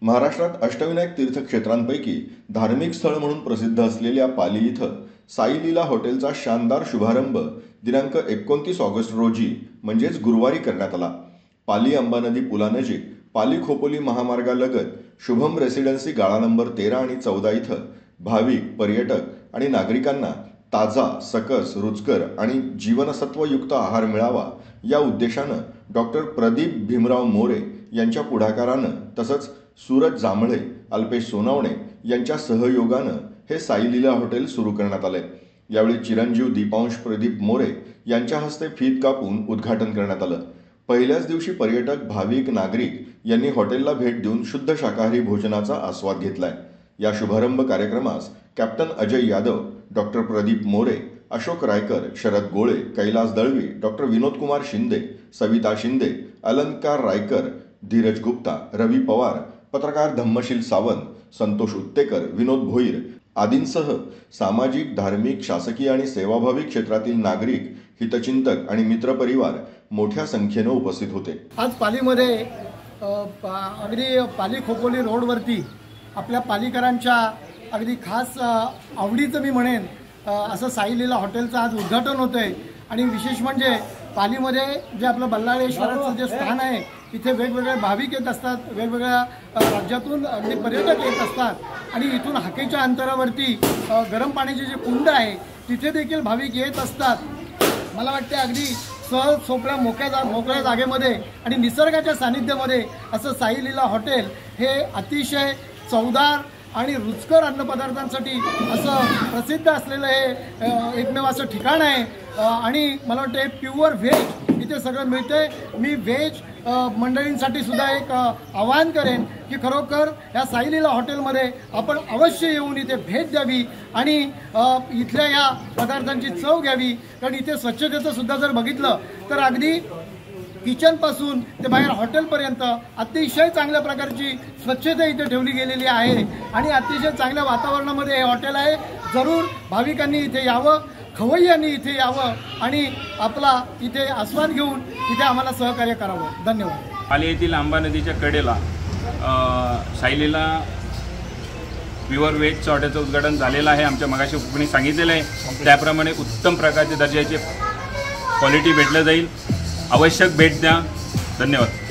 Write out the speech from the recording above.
महाराष्ट्रात अष्टविनायक तीर्थक्षेत्रांपैकी धार्मिक स्थळ म्हणून प्रसिद्ध असलेल्या पाली इथं साई लीला हॉटेलचा शानदार शुभारंभ दिनांक 29 ऑगस्ट रोजी म्हणजेच गुरुवारी करण्यात आला। पाली अंबानदी पुलानजीक पाली खोपोली महामार्गालगत शुभम रेसिडेन्सी गाळा नंबर 13 आणि 14 इथं भाविक, पर्यटक आणि नागरिकांना ताजा, सकस, रुचकर आणि जीवनसत्वयुक्त आहार मिळावा या उद्देशानं डॉक्टर प्रदीप भीमराव मोरे यांच्या पुढाकारानं तसंच सूरज जांभळे, अल्पेश सोनावणे यांच्या सहयोगानं हे साई लीला हॉटेल सुरू करण्यात आले। यावेळी चिरंजीव दीपांश प्रदीप मोरे यांच्या हस्ते फीत कापून उद्घाटन करण्यात आलं। पहिल्याच दिवशी पर्यटक, भाविक, नागरिक यांनी हॉटेलला भेट देऊन शुद्ध शाकाहारी भोजनाचा आस्वाद घेतलाय। या शुभारंभ कार्यक्रमास कॅप्टन अजय यादव, डॉक्टर प्रदीप मोरे, अशोक रायकर, शरद गोळे, कैलास दळवी, डॉक्टर विनोद कुमार शिंदे, सविता शिंदे, अलंकार रायकर, धीरज गुप्ता, रवी पवार, पत्रकार धम्मशील सावंत, संतोष उत्तेकर, विनोद भोईर आदींसह सामाजिक, धार्मिक, शासकीय आणि सेवाभावी क्षेत्रातील नागरिक, हितचिंतक आणि मित्रपरिवार मोठ्या संख्येने उपस्थित होते। आज पालीमध्ये अगदी पाली खोपोली रोडवरती आपल्या पालीकरांच्या अगदी खास आवडीचं मी म्हणेन असं साई लीला हॉटेलचं आज उद्घाटन होतंय। आणि विशेष म्हणजे पालीमध्ये जे आपलं बल्लाळेश्वराचं जे स्थान आहे इथे वेगवेगळे भाविक येत असतात, वेगवेगळ्या राज्यातून अगदी पर्यटक येत असतात आणि इथून हाकेच्या अंतरावरती गरम पाण्याचे जे कुंड आहे तिथे देखील भाविक येत असतात। मला वाटते अगदी सहज सोपळ्या मोकळ्या जागेमध्ये आणि निसर्गाच्या सानिध्यामध्ये असं साई लीला हॉटेल हे अतिशय चवदार आणि रुचकर अन्नपदार्थांसाठी असं प्रसिद्ध असलेलं हे एकमेव असं ठिकाण आहे। आणि मला वाटतं प्युअर व्हेज इथे सगळं मिळतंय। मी व्हेज मंडळींसाठी सुद्धा एक आवाहन करेन की खरोखर या साई लीला हॉटेलमध्ये आपण अवश्य येऊन इथे भेट द्यावी आणि इथल्या या पदार्थांची चव घ्यावी। कारण इथे स्वच्छतेचं सुद्धा जर बघितलं तर अगदी किचनपासून ते बाहेर हॉटेलपर्यंत अतिशय चांगल्या प्रकारची स्वच्छता इथे ठेवली गेलेली आहे आणि अतिशय चांगल्या वातावरणामध्ये हे हॉटेल आहे। जरूर भाविकांनी इथे यावं, खवय्यांनी इथे यावं आणि आपला इथे आस्वाद घेऊन इथे आम्हाला सहकार्य करावं। धन्यवाद। पाली येथील अंबा नदीच्या कडेला साई लीला प्युअर व्हेजचं हॉटेलचं उद्घाटन झालेलं आहे। आमच्या मगाशी कोणी सांगितलेलं आहे त्याप्रमाणे उत्तम प्रकारचे दर्जाचे क्वालिटी भेटलं जाईल। आवश्यक भेट द्या। धन्यवाद।